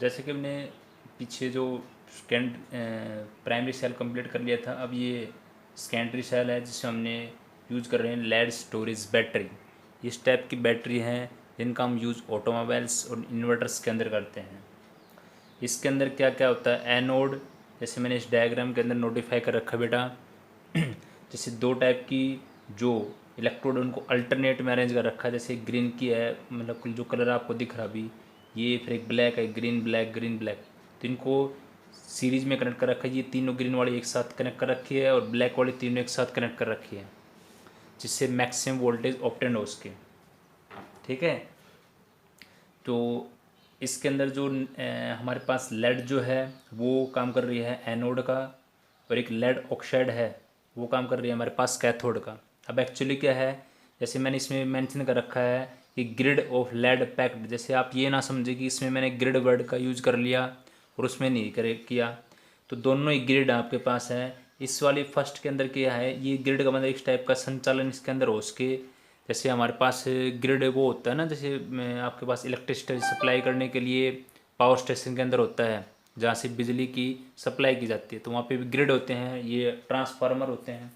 जैसे कि हमने पीछे जो स्कैंड प्राइमरी सेल कंप्लीट कर लिया था, अब ये सेकेंडरी सेल है जिसमें हमने यूज़ कर रहे हैं लेड स्टोरेज बैटरी। इस टाइप की बैटरी हैं जिनका हम यूज़ ऑटोमोबाइल्स और इन्वर्टर्स के अंदर करते हैं। इसके अंदर क्या क्या होता है, एनोड, जैसे मैंने इस डायग्राम के अंदर नोटिफाई कर रखा बेटा। जैसे दो टाइप की जो इलेक्ट्रोड उनको अल्टरनेट में अरेंज कर रखा है, जैसे ग्रीन की है, मतलब जो कलर आपको दिख रहा अभी ये, फिर एक ब्लैक है, ग्रीन ब्लैक ग्रीन ब्लैक, तो इनको सीरीज में कनेक्ट कर रखा है। ये तीनों ग्रीन वाली एक साथ कनेक्ट कर रखी है और ब्लैक वाली तीनों एक साथ कनेक्ट कर रखी है, जिससे मैक्सिमम वोल्टेज ऑब्टेन हो उसके। ठीक है, तो इसके अंदर जो हमारे पास लेड जो है वो काम कर रही है एनोड का, और एक लेड ऑक्साइड है वो काम कर रही है हमारे पास कैथोड का। अब एक्चुअली क्या है, जैसे मैंने इसमें मेंशन कर रखा है कि ग्रिड ऑफ लेड पैक्ड, जैसे आप ये ना समझे कि इसमें मैंने ग्रिड वर्ड का यूज़ कर लिया और उसमें नहीं करे किया, तो दोनों ही ग्रिड आपके पास है। इस वाली फर्स्ट के अंदर क्या है, ये ग्रिड का मतलब इस टाइप का संचालन इसके अंदर हो सके। जैसे हमारे पास ग्रिड वो होता है ना, जैसे आपके पास इलेक्ट्रिसिटी सप्लाई करने के लिए पावर स्टेशन के अंदर होता है जहाँ से बिजली की सप्लाई की जाती है, तो वहाँ पे भी ग्रिड होते हैं, ये ट्रांसफार्मर होते हैं।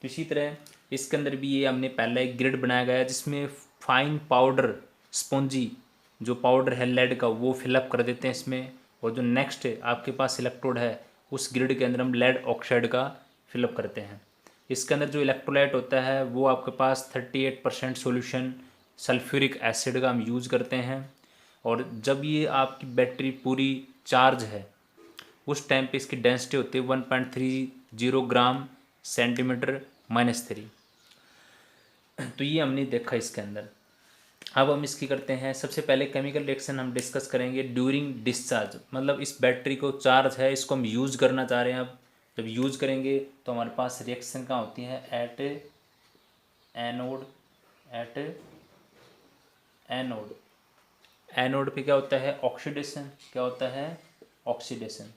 तो इसी तरह इसके अंदर भी ये हमने पहला एक ग्रिड बनाया गया है जिसमें फाइन पाउडर स्पॉन्जी जो पाउडर है लेड का वो फिलअप कर देते हैं इसमें, और जो नेक्स्ट आपके पास इलेक्ट्रोड है उस ग्रिड के अंदर हम लेड ऑक्साइड का फिलअप करते हैं। इसके अंदर जो इलेक्ट्रोलाइट होता है वो आपके पास 38% सोल्यूशन सल्फ्यूरिक एसिड का हम यूज़ करते हैं। और जब ये आपकी बैटरी पूरी चार्ज है उस टाइम पे इसकी डेंसिटी होती है 1.30 ग्राम सेंटीमीटर -3। तो ये हमने देखा इसके अंदर। अब हम इसकी करते हैं, सबसे पहले केमिकल रिएक्शन हम डिस्कस करेंगे ड्यूरिंग डिस्चार्ज, मतलब इस बैटरी को चार्ज है इसको हम यूज़ करना चाह रहे हैं। अब जब यूज़ करेंगे तो हमारे पास रिएक्शन कहाँ होती है, at anode, at anode. Anode पे क्या होता है, ऑक्सीडेशन, क्या होता है, ऑक्सीडेशन।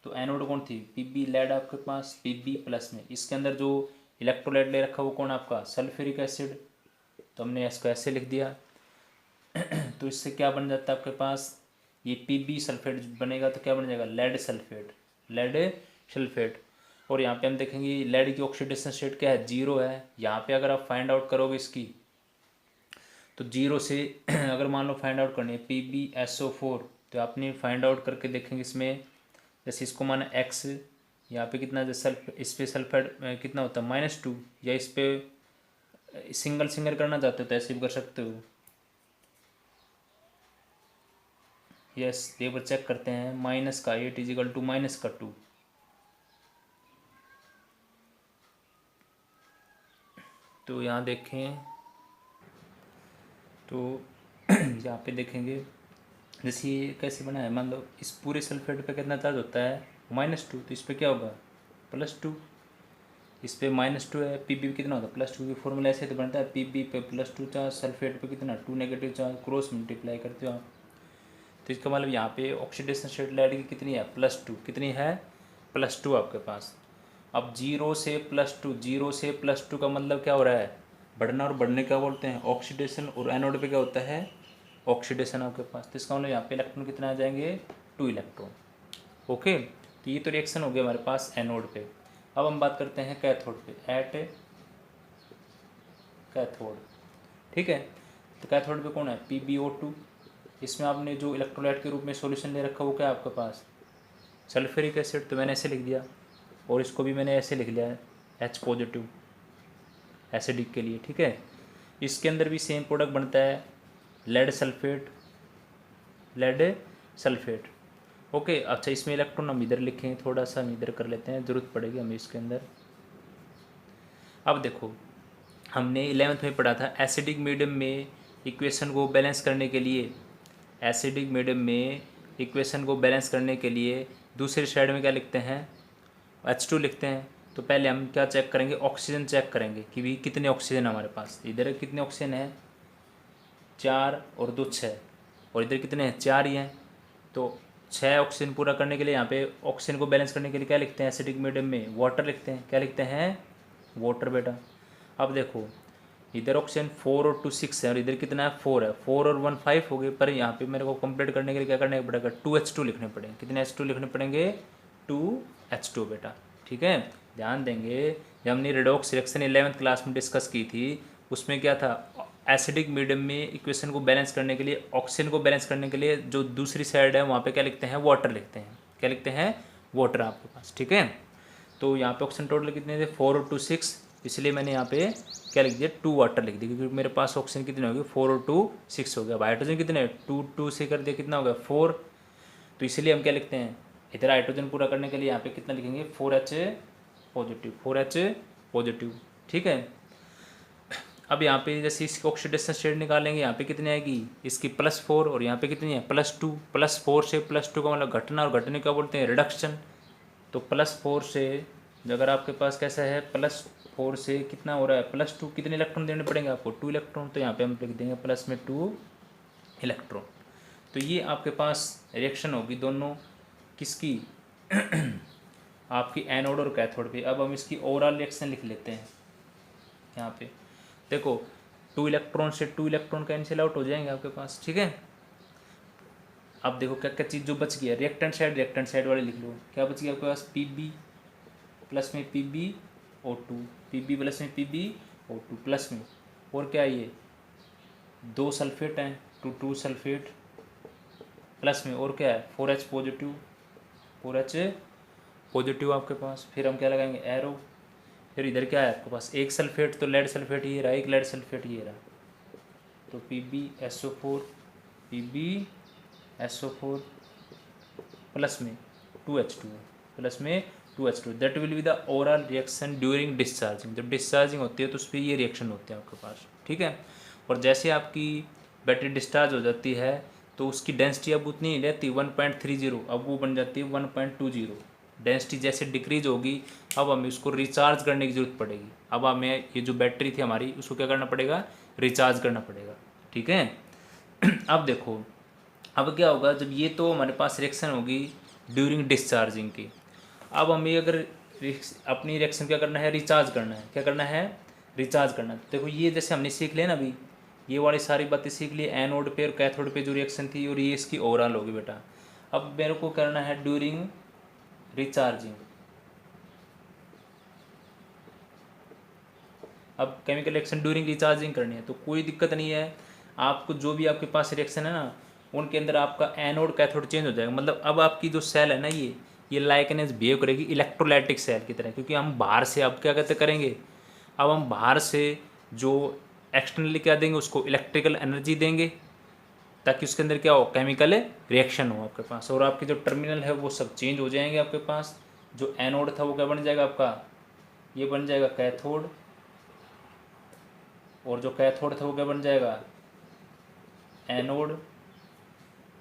तो एनोड कौन थी, पीबी लेड आपके पास, पीबी प्लस में इसके अंदर जो इलेक्ट्रोलाइट ले रखा वो कौन आपका, सल्फ्यूरिक एसिड। तो हमने इसको ऐसे लिख दिया। तो इससे क्या बन जाता है आपके पास, ये पीबी सल्फेट बनेगा तो क्या बन जाएगा, लेड सल्फेट, लेड सल्फेट। और यहाँ पे हम देखेंगे लेड की ऑक्सीडेशन स्टेट क्या है, जीरो है। यहाँ पे अगर आप फाइंड आउट करोगे इसकी, तो जीरो से अगर मान लो फाइंड आउट करनी है PbSO4, तो आपने फाइंड आउट करके देखेंगे इसमें, जैसे इसको माना एक्स, यहाँ पे कितना सल्फ, इस पर सल्फाइड कितना होता है -2, या इस पर सिंगल सिंगल करना चाहते हो तो ऐसे भी कर सकते हो। यस, एक बार चेक करते हैं, माइनस का 8 इजिकल टू -2। तो यहाँ देखें तो यहाँ पे देखेंगे जैसे ये कैसे बना है, मान लो इस पूरे सल्फेट पे कितना चार्ज होता है -2, तो इस पर क्या होगा +2, इस पे -2 है, पीबी कितना होता है +2 की फॉर्मूला ऐसे तो बनता है, पीबी पे +2 चार्ज, सल्फेट पे कितना 2 नेगेटिव चार्ज, क्रॉस मल्टीप्लाई करते हो आप। तो इसका मतलब यहाँ पे ऑक्सीडेशन स्टेट लाइट की कितनी है, +2, कितनी है +2 आपके पास। अब जीरो से +2, जीरो से +2 का मतलब क्या हो रहा है, बढ़ना, और बढ़ने क्या बोलते हैं, ऑक्सीडेशन। और एनोड पे क्या होता है, ऑक्सीडेशन आपके पास। तो इसका मतलब यहाँ पे इलेक्ट्रॉन कितने आ जाएंगे, 2 इलेक्ट्रॉन। ओके, तो ये तो रिएक्शन हो गया हमारे पास एनोड पे। अब हम बात करते हैं कैथोड पे, एट कैथोड। ठीक है, तो कैथोड पे कौन है, PbO2। इसमें आपने जो इलेक्ट्रोलाइट के रूप में सॉल्यूशन ले रखा है वो क्या है आपके पास, सल्फ्यूरिक एसिड। तो मैंने ऐसे लिख दिया, और इसको भी मैंने ऐसे लिख लिया है H+ एसिडिक के लिए। ठीक है, इसके अंदर भी सेम प्रोडक्ट बनता है, lead sulphate, lead sulphate. Okay, अच्छा इसमें इलेक्ट्रॉन हम इधर लिखें, थोड़ा सा हम इधर कर लेते हैं, ज़रूरत पड़ेगी हमें इसके अंदर। अब देखो, हमने 11th में पढ़ा था एसिडिक मीडियम में इक्वेशन को बैलेंस करने के लिए, एसिडिक मीडियम में इक्वेशन को बैलेंस करने के लिए दूसरी साइड में क्या लिखते हैं, H2 लिखते हैं। तो पहले हम क्या चेक करेंगे, ऑक्सीजन चेक करेंगे कि भी कितने ऑक्सीजन हमारे पास, इधर कितने ऑक्सीजन है 4 और 2 6, और इधर कितने हैं 4 ही हैं। तो 6 ऑक्सीजन पूरा करने के लिए यहाँ पे ऑक्सीजन को बैलेंस करने के लिए क्या लिखते हैं, एसिडिक मीडियम में वाटर लिखते हैं, क्या लिखते हैं, वाटर बेटा। अब देखो इधर ऑक्सीजन 4 और 2 6 है और इधर कितना है 4 है, 4 और 1 5 हो गए। पर यहाँ पे मेरे को कंप्लीट करने के लिए क्या करना पड़ेगा 2H2 लिखने पड़ेंगे। कितने H2 लिखने पड़ेंगे 2H2 बेटा। ठीक है, ध्यान देंगे जब हमने रेडॉक्स रिएक्शन 11th क्लास में डिस्कस की थी उसमें क्या था, एसिडिक मीडियम में इक्वेशन को बैलेंस करने के लिए, ऑक्सीजन को बैलेंस करने के लिए जो दूसरी साइड है वहाँ पे क्या लिखते हैं वाटर लिखते हैं। क्या लिखते हैं वाटर आपके पास। ठीक है, तो यहाँ पे ऑक्सीजन टोटल कितने थे 4 और 2 6, इसलिए मैंने यहाँ पे क्या लिख दिया 2 वाटर लिख दिया क्योंकि मेरे पास ऑक्सीजन कितने हो गए 4 और 2 6 हो गया। अब हाइड्रोजन कितने 2 2 से कर दिया कितना हो गया 4, तो इसलिए हम क्या लिखते हैं इधर हाइड्रोजन पूरा करने के लिए यहाँ पे कितना लिखेंगे 4H पॉजिटिव, 4H पॉजिटिव। ठीक है, अब यहाँ पे जैसे इसकी ऑक्सीडेशन स्टेट निकालेंगे यहाँ पे कितनी आएगी इसकी +4 और यहाँ पे कितनी है +2। +4 से +2 का मतलब घटना और घटने का बोलते हैं रिडक्शन। तो +4 से अगर आपके पास कैसा है +4 से कितना हो रहा है +2, कितने इलेक्ट्रॉन देने पड़ेंगे आपको 2 इलेक्ट्रॉन। तो यहाँ पे हम लिख देंगे प्लस में 2 इलेक्ट्रॉन। तो ये आपके पास रिएक्शन होगी दोनों किसकी आपकी एनोड और कैथोड पे। अब हम इसकी ओवरऑल रिएक्शन लिख लेते हैं। यहाँ पे देखो 2 इलेक्ट्रॉन से 2 इलेक्ट्रॉन कैंसिल आउट हो जाएंगे आपके पास। ठीक है, अब देखो क्या क्या चीज़ जो बच गया रिएक्टेंट साइड वाले लिख लो। क्या बच गया आपके पास Pb प्लस में PbO2, Pb प्लस में PbO2 प्लस में और क्या है ये 2 सल्फेट हैं 2 सल्फेट प्लस में और क्या है 4H पॉजिटिव, 4H पॉजिटिव आपके पास। फिर हम क्या लगाएंगे एरो। फिर इधर क्या है आपके पास एक सल्फेट तो लेड सल्फेट ये रहा, एक लेड सल्फेट ये रहा, तो PbSO4 PbSO4 प्लस में 2H2 प्लस में 2H2। That will be the overall reaction during discharging. जब डिस्चार्जिंग होती है तो उस पर ये रिएक्शन होते हैं आपके पास। ठीक है, और जैसे आपकी बैटरी डिस्चार्ज हो जाती है तो उसकी डेंसिटी अब उतनी नहीं रहती 1.30, अब वो बन जाती है 1.20। डेंसिटी जैसे डिक्रीज होगी अब हमें उसको रिचार्ज करने की ज़रूरत पड़ेगी। अब हमें ये जो बैटरी थी हमारी उसको क्या करना पड़ेगा रिचार्ज करना पड़ेगा। ठीक है अब देखो अब क्या होगा जब ये तो हमारे पास रिएक्शन होगी ड्यूरिंग डिस्चार्जिंग की। अब हमें अगर अपनी रिएक्शन क्या करना है रिचार्ज करना है। क्या करना है रिचार्ज करना है। देखो ये जैसे हमने सीख लिया ना अभी ये वाली सारी बातें सीख ली, एनोड पे और कैथोड पे जो रिएक्शन थी और ये इसकी ओवरऑल होगी बेटा। अब मेरे को करना है ड्यूरिंग रिचार्जिंग। अब केमिकल रिएक्शन ड्यूरिंग रिचार्जिंग करनी है तो कोई दिक्कत नहीं है। आपको जो भी आपके पास रिएक्शन है ना उनके अंदर आपका एनोड कैथोड चेंज हो जाएगा। मतलब अब आपकी जो सेल है ना ये लाइकनेस बिहेव करेगी इलेक्ट्रोलाइटिक सेल की तरह, क्योंकि हम बाहर से अब क्या कहते करेंगे अब हम बाहर से जो एक्सटर्नली क्या देंगे उसको इलेक्ट्रिकल एनर्जी देंगे ताकि उसके अंदर क्या हो केमिकल रिएक्शन हो आपके पास। और आपके जो टर्मिनल है वो सब चेंज हो जाएंगे आपके पास। जो एनोड था वो क्या बन जाएगा आपका ये बन जाएगा कैथोड, और जो कैथोड था वो क्या बन जाएगा एनोड।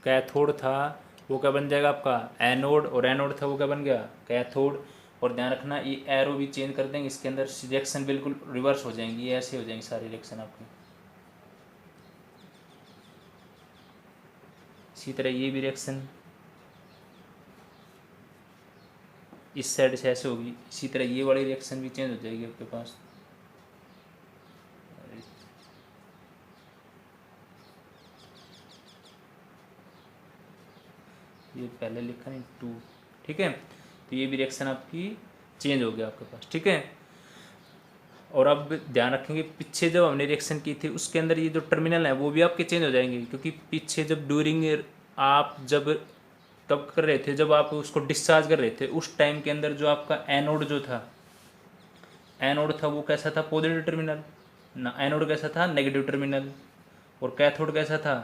कैथोड था वो क्या बन जाएगा आपका एनोड, और एनोड था वो क्या बन गया कैथोड। और ध्यान रखना ये एरो भी चेंज कर देंगे इसके अंदर, रिएक्शन बिल्कुल रिवर्स हो जाएंगी, ये ऐसे हो जाएंगी सारी रिएक्शन आपकी। इसी तरह ये भी रिएक्शन इस साइड से ऐसे होगी, इसी तरह ये वाली रिएक्शन भी चेंज हो जाएगी आपके पास। ये पहले लिखा नहीं 2। ठीक है, तो ये भी रिएक्शन आपकी चेंज हो गया आपके पास। ठीक है, और अब ध्यान रखेंगे पीछे जब हमने रिएक्शन की थी उसके अंदर ये जो टर्मिनल है वो भी आपके चेंज हो जाएंगे, क्योंकि पीछे जब ड्यूरिंग आप जब तब कर रहे थे जब आप उसको डिस्चार्ज कर रहे थे उस टाइम के अंदर जो आपका एनोड जो था एनोड था वो कैसा था पॉजिटिव टर्मिनल ना, एनोड कैसा था नेगेटिव टर्मिनल, और कैथोड कैसा था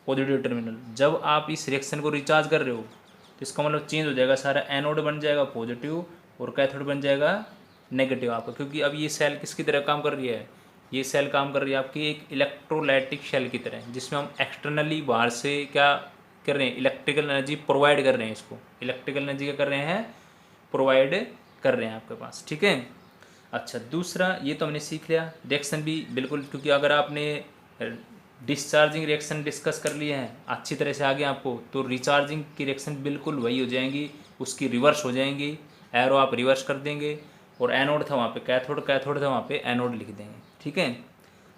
पॉजिटिव टर्मिनल। जब आप इस रिएक्शन को रिचार्ज कर रहे हो तो इसका मतलब चेंज हो जाएगा सारा, एनोड बन जाएगा पॉजिटिव और कैथोड बन जाएगा नेगेटिव आपका। क्योंकि अब ये सेल किसकी तरह काम कर रही है ये सेल काम कर रही है आपकी एक इलेक्ट्रोलाइटिक सेल की तरह, जिसमें हम एक्सटर्नली बाहर से क्या कर रहे हैं इलेक्ट्रिकल एनर्जी प्रोवाइड कर रहे हैं। इसको इलेक्ट्रिकल एनर्जी क्या कर रहे हैं प्रोवाइड कर रहे हैं आपके पास। ठीक है, अच्छा दूसरा ये तो हमने सीख लिया रिएक्शन भी बिल्कुल, क्योंकि अगर आपने डिस्चार्जिंग रिएक्शन डिस्कस कर लिए हैं अच्छी तरह से आगे आपको, तो रिचार्जिंग की रिएक्शन बिल्कुल वही हो जाएंगी, उसकी रिवर्स हो जाएंगी। एरो आप रिवर्स कर देंगे, और एनोड था वहाँ पे कैथोड, कैथोड था वहाँ पे एनोड लिख देंगे। ठीक है,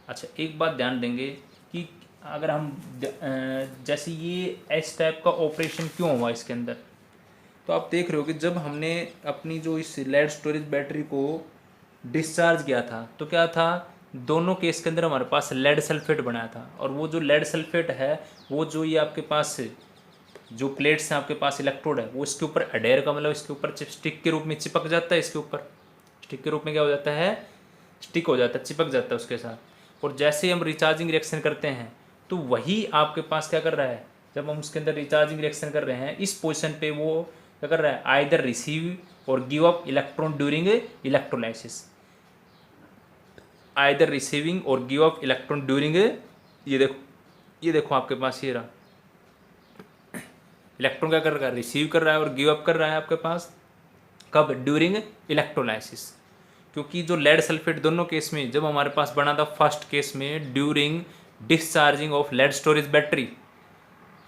अच्छा, एक बात ध्यान देंगे कि अगर हम जैसे ये इस टाइप का ऑपरेशन क्यों हुआ इसके अंदर, तो आप देख रहे हो कि जब हमने अपनी जो इस लेड स्टोरेज बैटरी को डिस्चार्ज किया था तो क्या था, दोनों केस के अंदर हमारे पास लेड सल्फेट बनाया था। और वो जो लेड सल्फेट है वो जो ये आपके पास जो प्लेट्स हैं आपके पास इलेक्ट्रोड है वो इसके ऊपर अडेयर का मतलब इसके ऊपर स्टिक के रूप में चिपक जाता है, इसके ऊपर स्टिक के रूप में क्या हो जाता है, स्टिक हो जाता है, चिपक जाता है उसके साथ। और जैसे हम रिचार्जिंग रिएक्शन करते हैं तो वही आपके पास क्या कर रहा है, जब हम उसके अंदर रिचार्जिंग रिएक्शन कर रहे हैं इस पोजिशन पे वो क्या कर रहा है, आइदर रिसीव और give up electron during electrolysis, either receiving और गिव अप इलेक्ट्रॉन ड्यूरिंग, ये देखो आपके पास ये रहा, इलेक्ट्रॉन क्या कर रहा है, रिसीव कर रहा है और गिव अप कर रहा है आपके पास, कब, ड्यूरिंग इलेक्ट्रोलाइसिस। क्योंकि जो लेड सल्फेट दोनों केस में जब हमारे पास बना था फर्स्ट केस में during discharging of lead storage battery,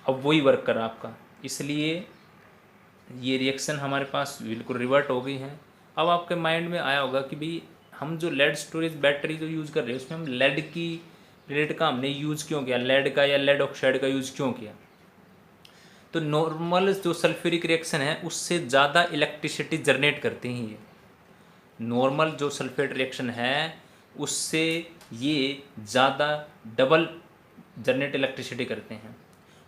अब वही वर्क कर रहा है आपका, इसलिए ये रिएक्शन हमारे पास बिल्कुल रिवर्ट हो गई है। अब आपके माइंड में आया होगा कि भाई हम जो लेड स्टोरेज बैटरी जो यूज़ कर रहे हैं उसमें हम लेड की प्लेट का हमने यूज़ क्यों किया, लेड का या लेड ऑक्साइड का यूज़ क्यों किया। तो नॉर्मल जो सल्फ्यूरिक रिएक्शन है उससे ज़्यादा इलेक्ट्रिसिटी जनरेट करते हैं ये, नॉर्मल जो सल्फेट रिएक्शन है उससे ये ज़्यादा डबल जनरेट इलेक्ट्रिसिटी करते हैं।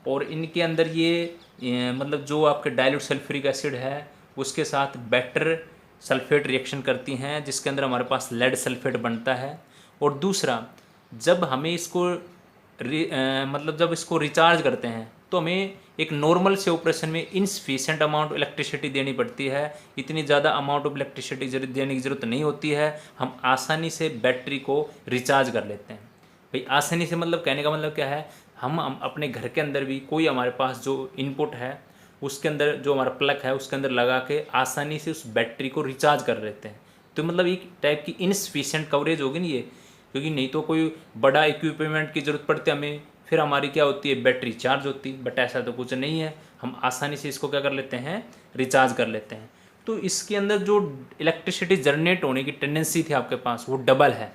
और इनके अंदर ये मतलब जो आपके डाइल्यूट सल्फ्यूरिक एसिड है उसके साथ बेटर सल्फेट रिएक्शन करती हैं जिसके अंदर हमारे पास लेड सल्फेट बनता है। और दूसरा, जब हमें इसको मतलब जब इसको रिचार्ज करते हैं तो हमें एक नॉर्मल से ऑपरेशन में इनसफिशिएंट अमाउंट इलेक्ट्रिसिटी देनी पड़ती है, इतनी ज़्यादा अमाउंट ऑफ इलेक्ट्रिसिटी देने की ज़रूरत नहीं होती है, हम आसानी से बैटरी को रिचार्ज कर लेते हैं। भाई आसानी से मतलब कहने का मतलब क्या है, हम अपने घर के अंदर भी कोई हमारे पास जो इनपुट है उसके अंदर जो हमारा प्लग है उसके अंदर लगा के आसानी से उस बैटरी को रिचार्ज कर लेते हैं। तो मतलब एक टाइप की इनसफिशिएंट कवरेज होगी ना ये, क्योंकि नहीं तो कोई बड़ा इक्विपमेंट की ज़रूरत पड़ती है हमें, फिर हमारी क्या होती है, बैटरी चार्ज होती, बट ऐसा तो कुछ नहीं है, हम आसानी से इसको क्या कर लेते हैं, रिचार्ज कर लेते हैं। तो इसके अंदर जो इलेक्ट्रिसिटी जनरेट होने की टेंडेंसी थी आपके पास वो डबल है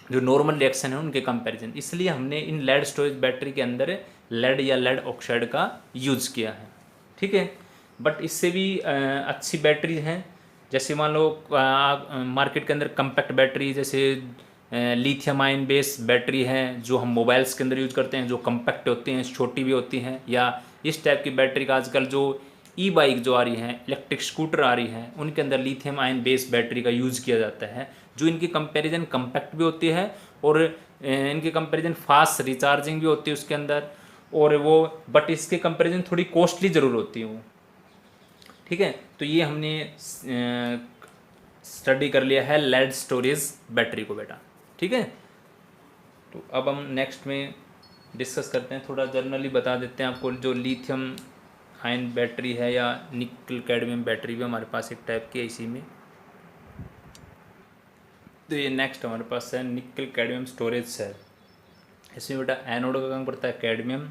जो नॉर्मल रिएक्शन है उनके कंपैरिजन, इसलिए हमने इन लेड स्टोरेज बैटरी के अंदर लेड या लेड ऑक्साइड का यूज़ किया है। ठीक है, बट इससे भी अच्छी बैटरी हैं, जैसे मान लो मार्केट के अंदर कम्पैक्ट बैटरी जैसे लिथियम आयन बेस बैटरी हैं जो हम मोबाइल्स के अंदर यूज़ करते हैं, जो कम्पैक्ट होती हैं, छोटी भी होती हैं, या इस टाइप की बैटरी का आजकल जो ई बाइक जो आ रही हैं, इलेक्ट्रिक स्कूटर आ रही हैं, उनके अंदर लिथियम आयन बेस बैटरी का यूज़ किया जाता है, जो इनकी कंपैरिजन कम्पैक्ट भी होती है और इनके कंपैरिजन फास्ट रिचार्जिंग भी होती है उसके अंदर, और वो बट इसके कंपैरिजन थोड़ी कॉस्टली ज़रूर होती है वो। ठीक है, तो ये हमने स्टडी कर लिया है लेड स्टोरेज बैटरी को बेटा। ठीक है, तो अब हम नेक्स्ट में डिस्कस करते हैं, थोड़ा जर्नली बता देते हैं आपको, जो लिथियम आयन बैटरी है या निकल कैडमियम बैटरी भी हमारे पास एक टाइप की है इसी में। तो ये नेक्स्ट हमारे पास है निकल कैडमियम स्टोरेज सेल। इसमें बेटा एनोड का काम करता है कैडमियम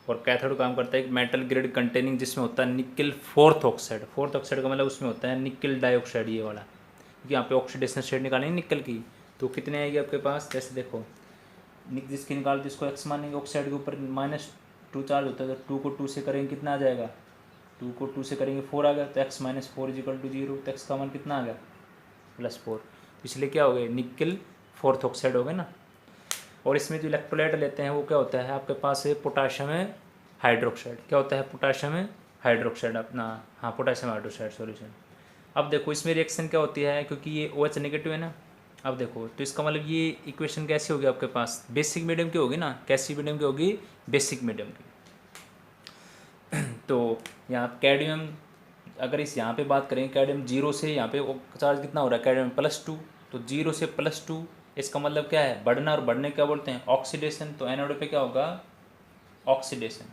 और कैथोड काम करता है एक मेटल ग्रेड कंटेनिंग जिसमें होता है निकल फोर्थ ऑक्साइड। फोर्थ ऑक्साइड का मतलब उसमें होता है निकल डाइऑक्साइड ये वाला, क्योंकि यहाँ पे ऑक्सीडेशन स्टेट निकालेंगे निकल की, तो कितने आएगी आपके पास, जैसे देखो जिसकी निकालते इसको एक्स मानेंगे, ऑक्साइड के ऊपर -2 चार्ज होता है, तो 2 को 2 से करेंगे कितना आ जाएगा, 2 को 2 से करेंगे 4 आ गया, तो x - 4 = 0, तो x का मान कितना आ गया +4, इसलिए क्या हो गया निकल फोर्थ ऑक्साइड हो गया ना। और इसमें जो इलेक्ट्रोलाइट लेते हैं वो क्या होता है आपके पास है पोटाशियम हाइड्रोक्साइड, क्या होता है पोटाशियम हाइड्रोक्साइड अपना, हाँ पोटाशियम हाइड्रोक्साइड सॉल्यूशन। अब देखो इसमें रिएक्शन क्या होती है, क्योंकि ये OH नेगेटिव है ना, अब देखो तो इसका मतलब ये इक्वेशन कैसी होगी आपके पास, बेसिक मीडियम की होगी ना, कैसी मीडियम की होगी, बेसिक मीडियम की। तो यहाँ कैडमियम अगर इस यहाँ पे बात करें, कैडमियम 0 से यहाँ पे चार्ज कितना हो रहा है, कैडमियम +2, तो 0 से +2 इसका मतलब क्या है, बढ़ना, और बढ़ने क्या बोलते हैं ऑक्सीडेशन, तो एनोड पे क्या होगा ऑक्सीडेशन,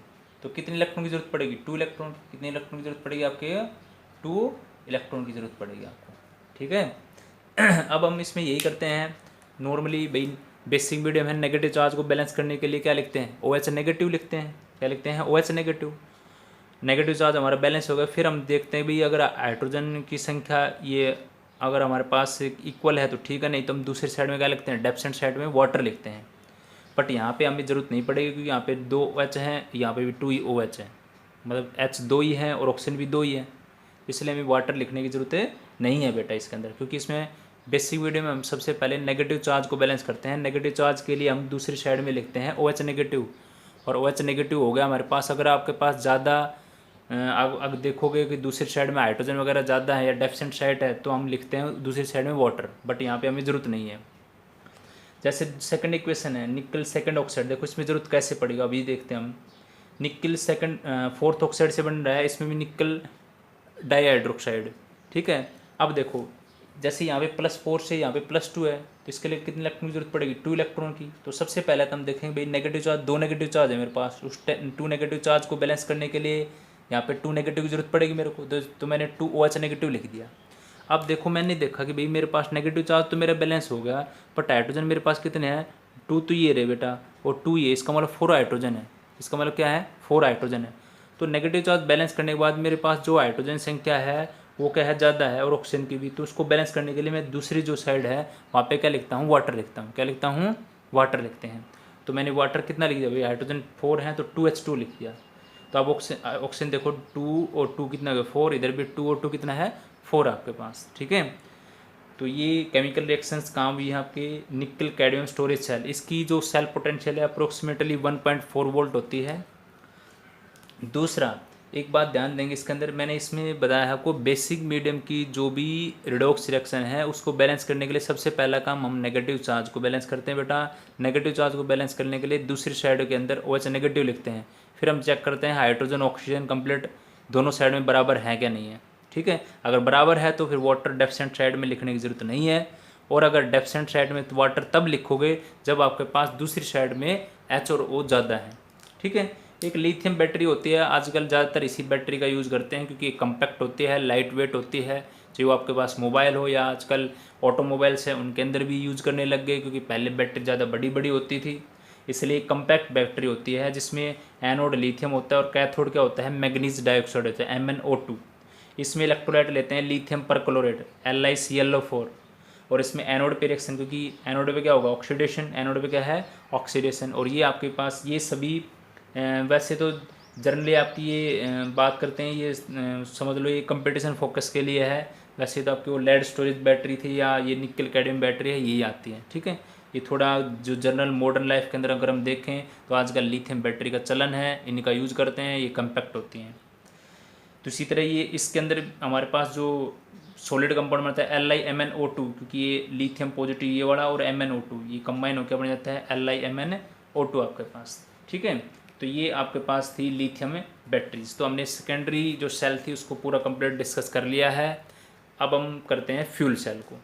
तो कितने इलेक्ट्रॉन की जरूरत पड़ेगी, 2 इलेक्ट्रॉन, कितने इलेक्ट्रॉन की जरूरत पड़ेगी आपके 2 इलेक्ट्रॉन की जरूरत पड़ेगी आपको। ठीक है, अब हम इसमें यही करते हैं नॉर्मली, भाई बेसिक मीडियम है, नेगेटिव चार्ज को बैलेंस करने के लिए क्या लिखते हैं, OH नेगेटिव लिखते हैं, क्या लिखते हैं OH नेगेटिव, नेगेटिव चार्ज हमारा बैलेंस हो गया। फिर हम देखते हैं भाई अगर हाइड्रोजन की संख्या ये अगर हमारे पास इक्वल है तो ठीक है, नहीं तो हम दूसरी साइड में क्या लिखते हैं, डेप्सेंट साइड में वाटर लिखते हैं। बट यहाँ पे हमें ज़रूरत नहीं पड़ेगी क्योंकि यहाँ पे 2 OH हैं, यहाँ पे भी 2 OH है, मतलब H 2 ही है और ऑक्सीजन भी 2 ही है, इसलिए हमें वाटर लिखने की ज़रूरत नहीं है बेटा इसके अंदर। क्योंकि इसमें बेसिक वीडियो में हम सबसे पहले नेगेटिव चार्ज को बैलेंस करते हैं। नेगेटिव चार्ज के लिए हम दूसरी साइड में लिखते हैं OH नेगेटिव, और OH नेगेटिव हो गया हमारे पास। अगर आपके पास ज़्यादा अगर देखोगे कि दूसरी साइड में हाइड्रोजन वगैरह ज़्यादा है या डेफिशिएंट साइड है तो हम लिखते हैं दूसरी साइड में वाटर, बट यहाँ पे हमें ज़रूरत नहीं है। जैसे सेकंड इक्वेशन है निकल सेकंड ऑक्साइड, देखो इसमें ज़रूरत कैसे पड़ेगा अभी देखते हैं हम। निकल सेकंड फोर्थ ऑक्साइड से बन रहा है, इसमें भी निकल डाइहाइड्रोक्साइड, ठीक है। अब देखो जैसे यहाँ पे +4 से यहाँ पे +2 है, तो इसके लिए कितने इलेक्ट्रॉन की जरूरत पड़ेगी, 2 इलेक्ट्रॉन की। तो सबसे पहले तो हम देखेंगे भाई नेगेटिव चार्ज, 2 नेगेटिव चार्ज है मेरे पास, उस 2 नेगेटिव चार्ज को बैलेंस करने के लिए यहाँ पे 2 नेगेटिव की जरूरत पड़ेगी मेरे को, तो मैंने 2 OH नेगेटिव लिख दिया। अब देखो मैंने देखा कि भाई मेरे पास नेगेटिव चार्ज तो मेरा बैलेंस हो गया, बट हाइड्रोजन मेरे पास कितने हैं, 2 तो ये रहे बेटा, और 2 ये, इसका मतलब 4 हाइड्रोजन है। इसका मतलब क्या है, 4 हाइड्रोजन है। तो नेगेटिव चार्ज बैलेंस करने के बाद मेरे पास जो हाइड्रोजन संख्या है वो क्या है, ज़्यादा है, और ऑक्सीजन की भी। तो उसको बैलेंस करने के लिए मैं दूसरी जो साइड है वहाँ पे क्या लिखता हूँ, वाटर लिखता हूँ। क्या लिखता हूँ, वाटर लिखते हैं। तो मैंने वाटर कितना लिख दिया भाई, हाइड्रोजन 4 है तो 2H2 लिख दिया। तो अब ऑक्सीजन देखो 2 और 2 कितना है, 4, इधर भी 2 और 2 कितना है, 4 आपके पास, ठीक है। तो ये केमिकल रिएक्शंस काम हुई है आपके निकल कैडमियम स्टोरेज सेल। इसकी जो सेल पोटेंशियल है अप्रोक्सीमेटली 1.4 वोल्ट होती है। दूसरा एक बात ध्यान देंगे, इसके अंदर मैंने इसमें बताया है आपको बेसिक मीडियम की जो भी रिडॉक्स रिएक्शन है उसको बैलेंस करने के लिए सबसे पहला काम हम नेगेटिव चार्ज को बैलेंस करते हैं बेटा। नेगेटिव चार्ज को बैलेंस करने के लिए दूसरी साइड के अंदर OH नेगेटिव लिखते हैं। फिर हम चेक करते हैं हाइड्रोजन ऑक्सीजन कंप्लीट दोनों साइड में बराबर है क्या नहीं है, ठीक है। अगर बराबर है तो फिर वाटर डेफिशिएंट साइड में लिखने की ज़रूरत नहीं है, और अगर डेफिशिएंट साइड में तो वाटर तब लिखोगे जब आपके पास दूसरी साइड में H और O ज़्यादा है, ठीक है। एक लिथियम बैटरी होती है, आजकल ज़्यादातर इसी बैटरी का यूज़ करते हैं क्योंकि कम्पैक्ट होती है, लाइट वेट होती है। चाहे वो आपके पास मोबाइल हो या आजकल ऑटोमोबाइल्स हैं उनके अंदर भी यूज़ करने लग गए, क्योंकि पहले बैटरी ज़्यादा बड़ी बड़ी होती थी, इसलिए कम्पैक्ट बैटरी होती है जिसमें एनोड लिथियम होता है और कैथोड क्या होता है, मैग्नीज डाइऑक्साइड होता है, MnO2। इसमें इलेक्ट्रोलाइट लेते हैं लिथियम परक्लोरेट LiClO4, और इसमें एनोड पे रिएक्शन, क्योंकि एनोड पे क्या होगा, ऑक्सीडेशन, एनोड पे क्या है, ऑक्सीडेशन। और ये आपके पास ये सभी वैसे तो जनरली आपकी ये बात करते हैं, ये समझ लो ये कंपटीशन फोकस के लिए है। वैसे तो आपकी वो लेड स्टोरेज बैटरी थी या ये निकल कैडमियम बैटरी है, यही आती है, ठीक है। ये थोड़ा जो जनरल मॉडर्न लाइफ के अंदर अगर हम देखें तो आजकल लिथियम बैटरी का चलन है, इनका यूज़ करते हैं, ये कम्पैक्ट होती हैं। तो इसी तरह ये इसके अंदर हमारे पास जो सॉलिड कंपाउंड बनता है LiMnO2, क्योंकि ये लिथियम पॉजिटिव ये वाला और MnO2 ये कंबाइन होकर बन जाता है LiMnO2 आपके पास, ठीक है। तो ये आपके पास थी लिथियम बैटरीज। तो हमने सेकेंडरी जो सेल थी उसको पूरा कंप्लीट डिस्कस कर लिया है। अब हम करते हैं फ्यूल सेल को।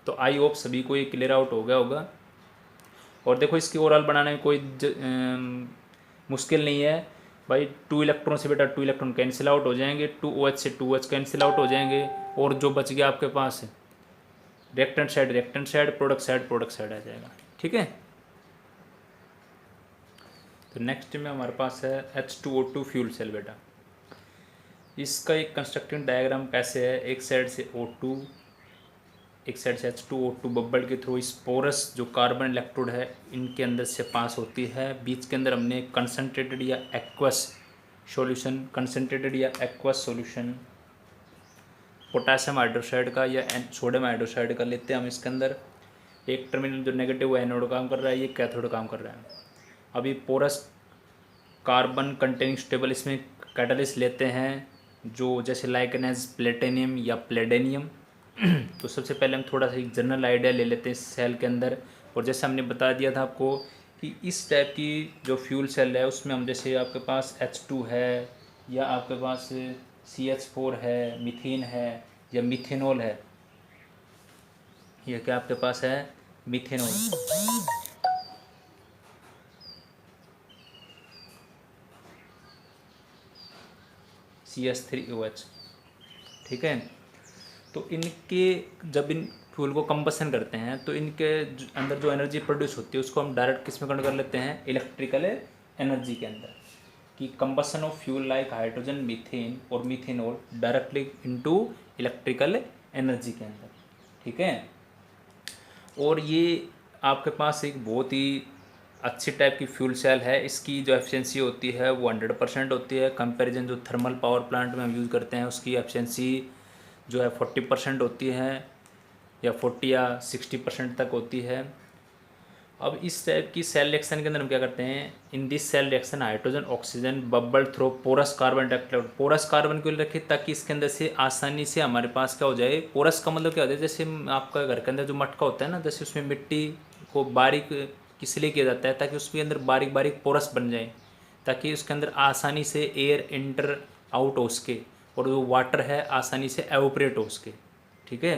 तो आई होप सभी को ये क्लियर आउट हो गया होगा। और देखो इसकी ओवरऑल बनाने में कोई मुश्किल नहीं है भाई। 2 इलेक्ट्रॉन से बेटा 2 इलेक्ट्रॉन कैंसिल आउट हो जाएंगे, 2OH से 2OH कैंसिल आउट हो जाएंगे, और जो बच गया आपके पास रिएक्टेंट साइड, प्रोडक्ट साइड आ जाएगा, ठीक है। तो नेक्स्ट में हमारे पास है H2O2 फ्यूल सेल बेटा। इसका एक कंस्ट्रक्टिंग डायग्राम कैसे है, एक साइड से O2, एक साइड से H2O2 बबल के थ्रू इस पोरस जो कार्बन इलेक्ट्रोड है इनके अंदर से पास होती है। बीच के अंदर हमने कंसनट्रेटेड या एक्वस सॉल्यूशन पोटेशियम हाइड्रोक्साइड का या सोडियम हाइड्रोक्साइड का लेते हैं हम। इसके अंदर एक टर्मिनल जो नेगेटिव एनोड काम कर रहा है, ये कैथोड काम कर रहा है। अभी पोरस कार्बन कंटेनिंग स्टेबल इसमें कैटलिस्ट लेते हैं जो जैसे लाइकन एज प्लेटिनियम या प्लेडेनियम। तो सबसे पहले हम थोड़ा सा एक जनरल आइडिया ले लेते हैं इस सेल के अंदर। और जैसे हमने बता दिया था आपको कि इस टाइप की जो फ्यूल सेल है उसमें हम जैसे आपके पास H2 है या आपके पास CH4 है, मीथेन है या मिथेनॉल है, यह क्या आपके पास है, मिथेनॉल। CH3OH, ठीक है। तो इनके जब इन फ्यूल को कंबसन करते हैं तो इनके अंदर जो एनर्जी प्रोड्यूस होती है उसको हम डायरेक्ट किस में कन्वर्ट कर लेते हैं, इलेक्ट्रिकल एनर्जी के अंदर, कि combustion of fuel like hydrogen, methane और methanol directly into electrical energy के अंदर, ठीक है। और ये आपके पास एक बहुत ही अच्छी टाइप की फ्यूल सेल है। इसकी जो एफिशिएंसी होती है वो 100% होती है। कंपैरिजन जो थर्मल पावर प्लांट में हम यूज़ करते हैं उसकी एफिशिएंसी जो है 40% होती है, या 40 या 60% तक होती है। अब इस टाइप की सेल रिएक्शन के अंदर हम क्या करते हैं, in this cell reaction hydrogen oxygen bubble through porous carbon dioxide. Porous carbon क्यों रखे, ताकि इसके अंदर से आसानी से हमारे पास क्या हो जाए, पोरस का मतलब क्या होता है, जैसे आपका घर के अंदर जो मटका होता है ना, जैसे उसमें मिट्टी को बारीक इसलिए किया जाता है ताकि उसके अंदर बारीक बारीक पोरस बन जाए, ताकि उसके अंदर आसानी से एयर इंटर आउट हो सके और जो वाटर है आसानी से एवोपरेट हो सके, ठीक है।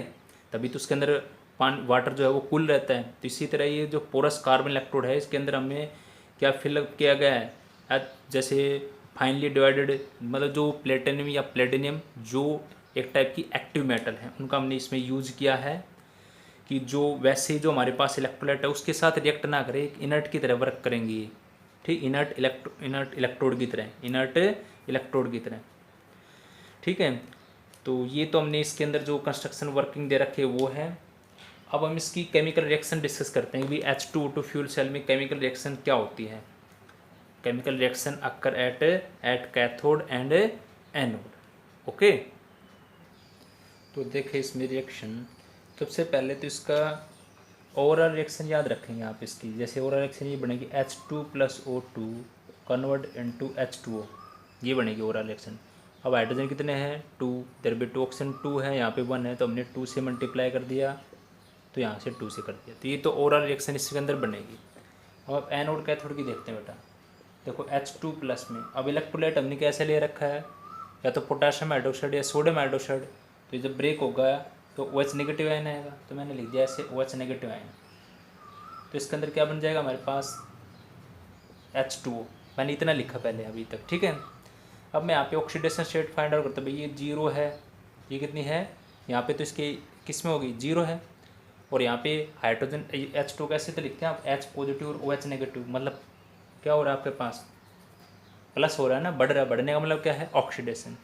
तभी तो उसके अंदर पानी वाटर जो है वो कूल रहता है। तो इसी तरह ये जो पोरस कार्बन इलेक्ट्रोड है इसके अंदर हमें क्या फिलअप किया गया है, जैसे फाइनली डिवाइडेड, मतलब जो प्लेटिनियम या प्लेटिनियम जो एक टाइप की एक्टिव मेटल है उनका हमने इसमें यूज़ किया है, कि जो वैसे जो हमारे पास इलेक्ट्रोलाइट है उसके साथ रिएक्ट ना करे, एक इनर्ट की तरह वर्क करेंगे ये, ठीक, इनर्ट इलेक्ट्रोड की तरह, इनर्ट इलेक्ट्रोड की तरह, ठीक है। तो ये तो हमने इसके अंदर जो कंस्ट्रक्शन वर्किंग दे रखे वो है। अब हम इसकी केमिकल रिएक्शन डिस्कस करते हैं कि H2O2 फ्यूल सेल में केमिकल रिएक्शन क्या होती है। Chemical reaction occur at cathode and anode, okay. तो देखें इसमें रिएक्शन, सबसे पहले तो इसका ओवरऑल रिएक्शन याद रखेंगे आप इसकी। जैसे ओवरऑल रिएक्शन ये बनेगी H2 + O2 convert into H2O, ये बनेगी ओवरऑल रिएक्शन। अब हाइड्रोजन कितने हैं 2, इधर भी 2 ऑक्सीजन 2 है, यहाँ पे 1 है, तो हमने 2 से मल्टीप्लाई कर दिया, तो यहाँ से 2 से कर दिया, तो ये तो ओवरऑल रिएक्शन इसके अंदर बनेगी। अब एनोड कैथोड की देखते हैं बेटा। देखो H2+ में अब इलेक्ट्रोलाइट हमने कैसे ले रखा है, या तो पोटाशियम हाइड्रोक्साइड या सोडियम हाइड्रोक्साइड। तो जब ब्रेक होगा तो OH नेगेटिव आयन आएगा, तो मैंने लिख दिया ऐसे OH नेगेटिव आयन। तो इसके अंदर क्या बन जाएगा हमारे पास H2O, मैंने इतना लिखा पहले अभी तक, ठीक है। अब मैं यहाँ पे ऑक्सीडेशन स्टेट फाइंड आउट करता हूँ, भाई ये 0 है, ये कितनी है यहाँ पे, तो इसके किस में होगी 0 है। और यहाँ पे हाइड्रोजन H2 कैसे तो लिखते हैं आप H पॉजिटिव और OH नेगेटिव, मतलब क्या हो रहा है आपके पास प्लस हो रहा है ना, बढ़ रहा है, बढ़ने का मतलब क्या है ऑक्सीडेशन।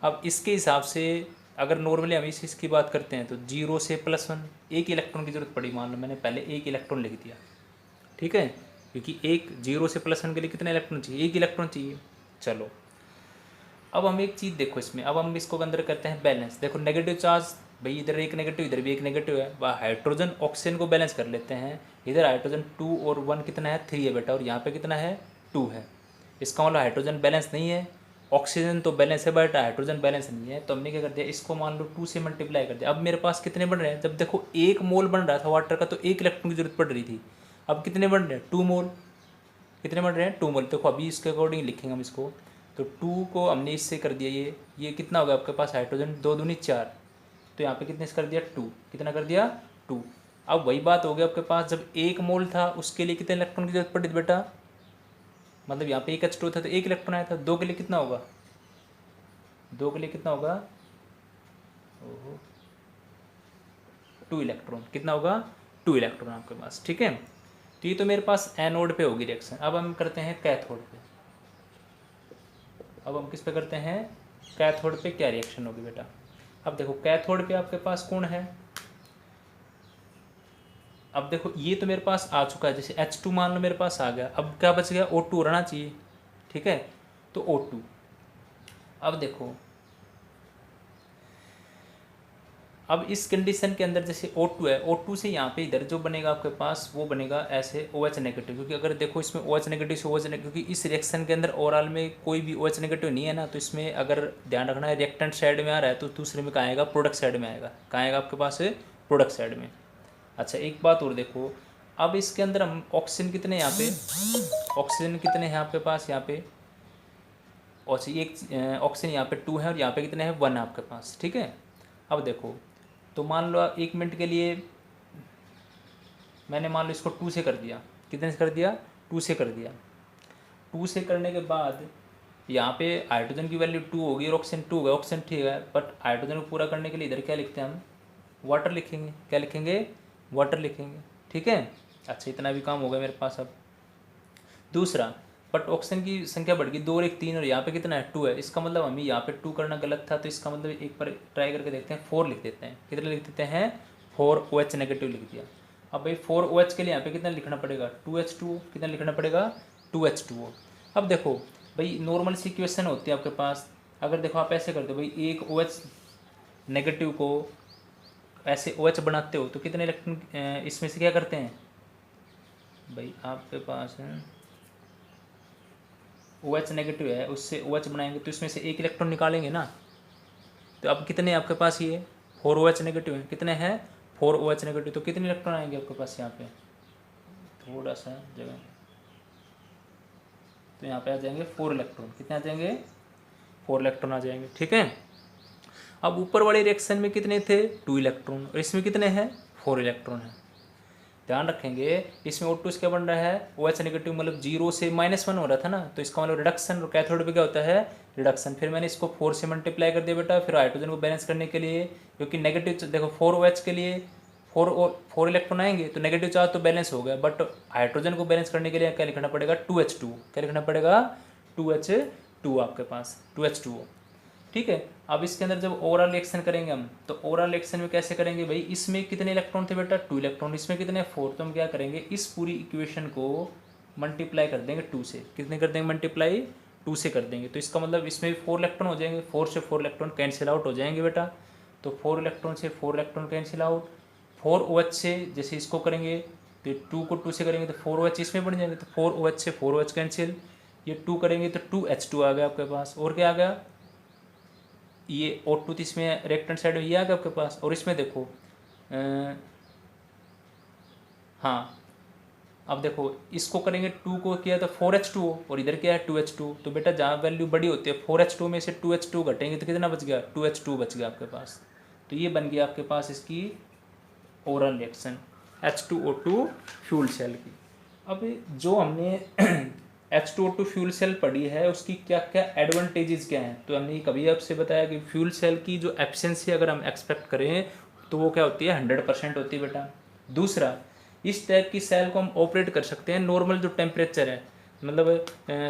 अब इसके हिसाब से अगर नॉर्मली हम इसकी बात करते हैं तो 0 से +1 एक इलेक्ट्रॉन की जरूरत पड़ी, मान लो मैंने पहले एक इलेक्ट्रॉन लिख दिया, ठीक है, क्योंकि एक 0 से +1 के लिए कितने इलेक्ट्रॉन चाहिए, एक इलेक्ट्रॉन चाहिए। चलो अब हम एक चीज़ देखो इसमें, अब हम इसको अंदर करते हैं बैलेंस। देखो नेगेटिव चार्ज, भाई इधर एक नेगेटिव इधर भी एक नेगेटिव है, वह हाइड्रोजन ऑक्सीजन को बैलेंस कर लेते हैं। इधर हाइड्रोजन 2 और 1 कितना है 3 है बेटा, और यहाँ पे कितना है 2 है। इसका मतलब हाइड्रोजन बैलेंस नहीं है, ऑक्सीजन तो बैलेंस है बट हाइड्रोजन बैलेंस नहीं है। तो हमने क्या कर दिया, इसको मान लो 2 से मल्टीप्लाई कर दिया। अब मेरे पास कितने बन रहे हैं, जब देखो 1 मोल बन रहा था वाटर का तो 1 इलेक्ट्रॉन की जरूरत पड़ रही थी, अब कितने बन रहे हैं 2 मोल, कितने बन रहे हैं 2 मोल। देखो अभी इसके अकॉर्डिंग लिखेंगे हम इसको, तो 2 को हमने इससे कर दिया, ये कितना होगा आपके पास हाइड्रोजन 2 दूनी 4, तो यहाँ पे कितने से कर दिया 2, कितना कर दिया 2। अब वही बात हो गई आपके पास, जब 1 मोल था उसके लिए कितने इलेक्ट्रॉन की जरूरत पड़ी थी बेटा, मतलब यहाँ पे एक H2 था तो 1 इलेक्ट्रॉन आया था, 2 के लिए कितना होगा, 2 के लिए कितना होगा 2 इलेक्ट्रॉन, कितना होगा 2 इलेक्ट्रॉन आपके पास, ठीक है। तो ये तो मेरे पास एनोड पे होगी रिएक्शन। अब हम करते हैं कैथोड पे, अब हम किस पे करते हैं कैथोड पे क्या रिएक्शन होगी बेटा। अब देखो कैथोड पे आपके पास कौन है, अब देखो ये तो मेरे पास आ चुका है, जैसे H2 मान लो मेरे पास आ गया, अब क्या बच गया O2 रहना चाहिए, ठीक है, तो O2। अब देखो अब इस कंडीशन के अंदर जैसे O2 है, O2 से यहाँ पे इधर जो बनेगा आपके पास वो बनेगा ऐसे OH नेगेटिव, क्योंकि अगर देखो इसमें OH नेगेटिव से OH नेगेटिव, क्योंकि इस रिएक्शन के अंदर ओवरऑल में कोई भी OH नेगेटिव नहीं है ना, तो इसमें अगर ध्यान रखना है रिएक्टेंट साइड में आ रहा है तो दूसरे में कहाँ आएगा प्रोडक्ट साइड में आएगा, कहाँ आएगा आपके पास प्रोडक्ट साइड में। अच्छा एक बात और देखो, अब इसके अंदर हम ऑक्सीजन कितने यहाँ पे, ऑक्सीजन कितने हैं आपके पास यहाँ पे, और एक ऑक्सीजन यहाँ पे 2 है और यहाँ पे कितने हैं 1 है आपके पास, ठीक है। अब देखो तो मान लो 1 मिनट के लिए मैंने मान लो इसको 2 से कर दिया, कितने से कर दिया 2 से कर दिया। 2 से करने के बाद यहाँ पे हाइड्रोजन की वैल्यू 2 होगी और ऑक्सीजन 2 होगा, ऑक्सीजन ठीक है, बट हाइड्रोजन को पूरा करने के लिए इधर क्या लिखते हैं हम वाटर लिखेंगे, क्या लिखेंगे वाटर लिखेंगे, ठीक है। अच्छा इतना भी काम हो गया मेरे पास। अब दूसरा बट ऑक्सीजन की संख्या बढ़ गई 2 और 1 3 और यहाँ पे कितना है 2 है। इसका मतलब हमें यहाँ पे 2 करना गलत था, तो इसका मतलब एक बार ट्राई करके देखते हैं, 4 लिख देते हैं। कितना लिख देते हैं 4 OH नेगेटिव लिख दिया। अब भाई 4 OH के लिए यहाँ पे कितना लिखना पड़ेगा 2H2O, कितना लिखना पड़ेगा 2H2O। अब देखो भाई नॉर्मल सी इक्वेशन होती है आपके पास, अगर देखो आप ऐसे करते हो भाई एक OH नेगेटिव को ऐसे OH बनाते हो तो कितने इलेक्ट्रॉन इसमें से क्या करते हैं भाई, आपके पास है OH नेगेटिव है, उससे OH बनाएंगे तो इसमें से एक इलेक्ट्रॉन निकालेंगे ना। तो अब कितने आपके पास ये 4 OH नेगेटिव है, कितने हैं 4 OH नेगेटिव, तो कितने इलेक्ट्रॉन आएंगे आपके पास यहाँ पे, थोड़ा सा जगह, तो यहाँ पे आ जाएंगे 4 इलेक्ट्रॉन, कितने आ जाएंगे 4 इलेक्ट्रॉन आ जाएंगे, ठीक है। अब ऊपर वाले रिएक्शन में कितने थे 2 इलेक्ट्रॉन और इसमें कितने हैं 4 इलेक्ट्रॉन है। ध्यान रखेंगे इसमें O2 क्या बन रहा है OH नेगेटिव, मतलब 0 से -1 हो रहा था ना, तो इसका मतलब रिडक्शन, और कैथोड पे क्या होता है रिडक्शन। फिर मैंने इसको 4 से मल्टीप्लाई कर दिया बेटा, फिर हाइड्रोजन को बैलेंस करने के लिए, क्योंकि नेगेटिव देखो 4 OH के लिए 4 इलेक्ट्रॉन आएंगे तो नेगेटिव चार्ज तो बैलेंस हो गया, बट हाइड्रोजन को बैलेंस करने के लिए क्या लिखना पड़ेगा 2H2, क्या लिखना पड़ेगा 2H2 आपके पास 2H2O, ठीक है। अब इसके अंदर जब ओवरऑल रिएक्शन करेंगे हम, तो ओवरऑल रिएक्शन में कैसे करेंगे भाई, इसमें कितने इलेक्ट्रॉन थे बेटा 2 इलेक्ट्रॉन, इसमें कितने 4, तो हम क्या करेंगे इस पूरी इक्वेशन को मल्टीप्लाई कर देंगे 2 से, कितने कर देंगे मल्टीप्लाई 2 से कर देंगे, तो इसका मतलब इसमें भी 4 इलेक्ट्रॉन हो जाएंगे, 4 से 4 इलेक्ट्रॉन कैंसिल आउट हो जाएंगे बेटा, तो 4 इलेक्ट्रॉन से 4 इलेक्ट्रॉन कैंसिल आउट, 4 OH से जैसे इसको करेंगे तो 2 को 2 से करेंगे तो 4 OH इसमें बन जाएंगे, तो 4 OH से 4 OH कैंसिल, ये 2 करेंगे तो 2H2 आ गया आपके पास, और क्या आ गया ये O2 इसमें रेक्टेंट साइड में ये आ गया आपके पास, और इसमें देखो हाँ अब देखो इसको करेंगे 2 को किया तो 4H2O और इधर क्या है 2H2, तो बेटा जहाँ वैल्यू बड़ी होती है 4H2 में से 2H2 घटेंगे तो कितना बच गया 2H2 बच गया आपके पास। तो ये बन गया आपके पास इसकी oral reaction H2O2 fuel cell की। अब जो हमने H2O2 फ्यूल सेल पढ़ी है उसकी क्या क्या एडवांटेजेस क्या हैं, तो हमने कभी आपसे बताया कि फ्यूल सेल की जो एफिशिएंसी अगर हम एक्सपेक्ट करें तो वो क्या होती है 100% होती है बेटा। दूसरा, इस टाइप की सेल को हम ऑपरेट कर सकते हैं नॉर्मल जो टेम्परेचर है, मतलब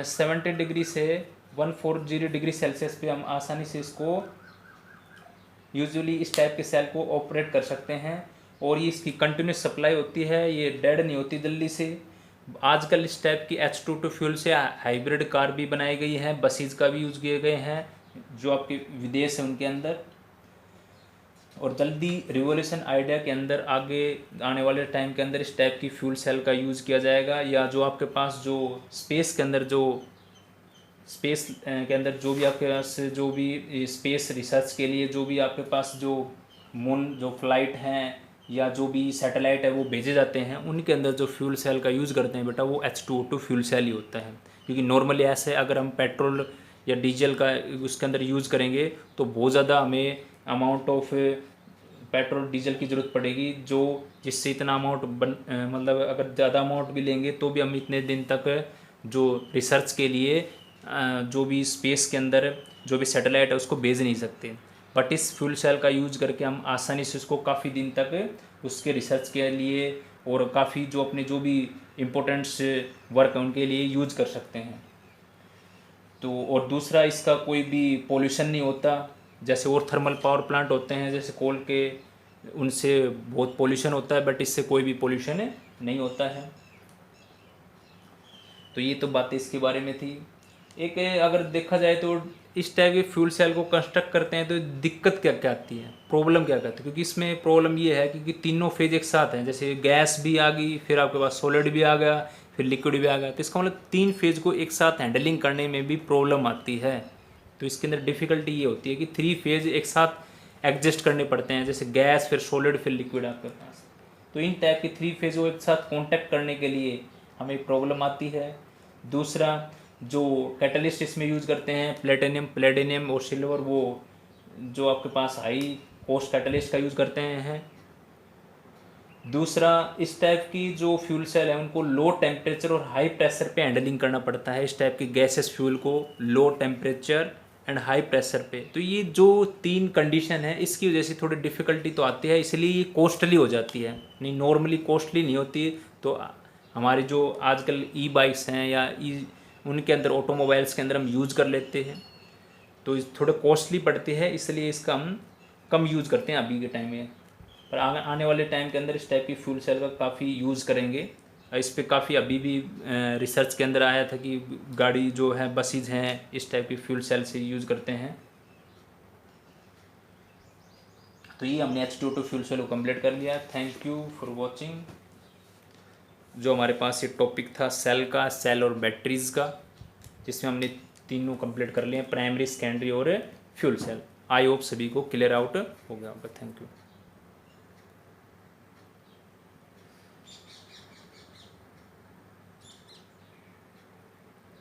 70 डिग्री से 140 डिग्री सेल्सियस पे हम आसानी से इसको यूजुअली इस टाइप के सेल को ऑपरेट कर सकते हैं, और ये इसकी कंटिन्यूस सप्लाई होती है, ये डेड नहीं होती जल्दी से। आजकल इस टाइप की H2O2 फ्यूल से हाइब्रिड कार भी बनाई गई हैं, बसेज का भी यूज़ किए गए हैं जो आपके विदेश है उनके अंदर, और जल्दी रिवोल्यूशन आइडिया के अंदर आगे आने वाले टाइम के अंदर इस टाइप की फ्यूल सेल का यूज़ किया जाएगा। या जो आपके पास जो स्पेस के अंदर जो भी आपके पास जो भी स्पेस रिसर्च के लिए जो भी आपके पास जो मून जो फ्लाइट हैं या जो भी सैटेलाइट है वो भेजे जाते हैं, उनके अंदर जो फ्यूल सेल का यूज़ करते हैं बेटा वो H2O2 फ्यूल सेल ही होता है। क्योंकि नॉर्मली ऐसे अगर हम पेट्रोल या डीजल का उसके अंदर यूज़ करेंगे तो बहुत ज़्यादा हमें अमाउंट ऑफ पेट्रोल डीजल की ज़रूरत पड़ेगी, जो जिससे इतना अमाउंट मतलब अगर ज़्यादा अमाउंट भी लेंगे तो भी हम इतने दिन तक जो रिसर्च के लिए जो भी स्पेस के अंदर जो भी सैटेलाइट है उसको भेज नहीं सकते। बट इस फ्यूल सेल का यूज़ करके हम आसानी से उसको काफ़ी दिन तक उसके रिसर्च के लिए और काफ़ी जो अपने जो भी इम्पोर्टेंट्स वर्क है उनके लिए यूज़ कर सकते हैं। तो और दूसरा, इसका कोई भी पोल्यूशन नहीं होता, जैसे और थर्मल पावर प्लांट होते हैं जैसे कोल के, उनसे बहुत पोल्यूशन होता है, बट इससे कोई भी पोल्यूशन नहीं होता है। तो ये तो बातें इसके बारे में थी। एक अगर देखा जाए तो इस टाइप के फ्यूल सेल को कंस्ट्रक्ट करते हैं तो दिक्कत क्या क्या आती है, प्रॉब्लम क्या क्या आती है, क्योंकि इसमें प्रॉब्लम ये है कि तीनों फेज एक साथ हैं, जैसे गैस भी आ गई, फिर आपके पास सॉलिड भी आ गया, फिर लिक्विड भी आ गया, तो इसका मतलब 3 फेज को एक साथ हैंडलिंग करने में भी प्रॉब्लम आती है। तो इसके अंदर डिफ़िकल्टी ये होती है कि 3 फेज एक साथ एडजस्ट करने पड़ते हैं, जैसे गैस फिर सॉलिड फिर लिक्विड आपके पास। तो इन टाइप के 3 फेज को एक साथ कॉन्टैक्ट करने के लिए हमें प्रॉब्लम आती है। दूसरा, जो कैटलिस्ट इसमें यूज़ करते हैं प्लेटिनियम और सिल्वर, वो जो आपके पास हाई कॉस्ट कैटलिस्ट का यूज़ करते हैं। दूसरा, इस टाइप की जो फ्यूल सेल है उनको लो टेम्परेचर और हाई प्रेशर पे हैंडलिंग करना पड़ता है, इस टाइप की गैसेस फ्यूल को low temperature and high pressure पे। तो ये जो 3 कंडीशन है इसकी वजह से थोड़ी डिफ़िकल्टी तो आती है, इसलिए ये कॉस्टली हो जाती है, नहीं नॉर्मली कॉस्टली नहीं होती। तो हमारी जो आजकल ई बाइक्स हैं या उनके अंदर ऑटोमोबाइल्स के अंदर हम यूज़ कर लेते हैं, तो थोड़े कॉस्टली पड़ते हैं, इसलिए इसका हम कम यूज़ करते हैं अभी के टाइम में। पर आने वाले टाइम के अंदर इस टाइप की फ्यूल सेल का काफ़ी यूज़ करेंगे। इस पर काफ़ी अभी भी रिसर्च के अंदर आया था कि गाड़ी जो है, बसेज हैं, इस टाइप की फ्यूल सेल से यूज़ करते हैं। तो ये हमने H2O2 फ्यूल सेल को कंप्लीट कर लिया। Thank you for watching. जो हमारे पास ये टॉपिक था सेल का, सेल और बैटरीज़ का, जिसमें हमने तीनों कंप्लीट कर लिए हैं, प्राइमरी, सेकेंडरी और फ्यूल सेल। आई होप सभी को क्लियर आउट हो गया होगा। Thank you.